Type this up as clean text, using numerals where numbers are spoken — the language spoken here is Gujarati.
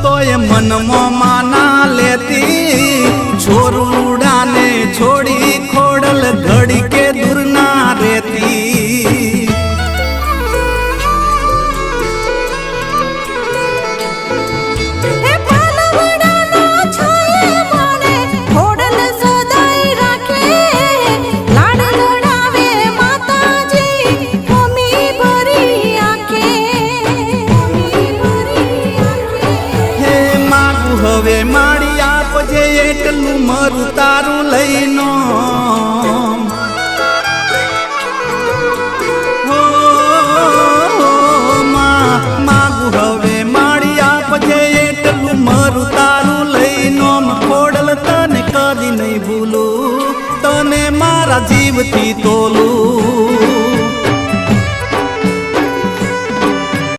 તોય મનમાં માના લેતી છોરુડાને છોડી ખોડલ ઘડી કે દૂર ના રહેતી હવે મારી આપજે એટલું મારું તારું લઈનો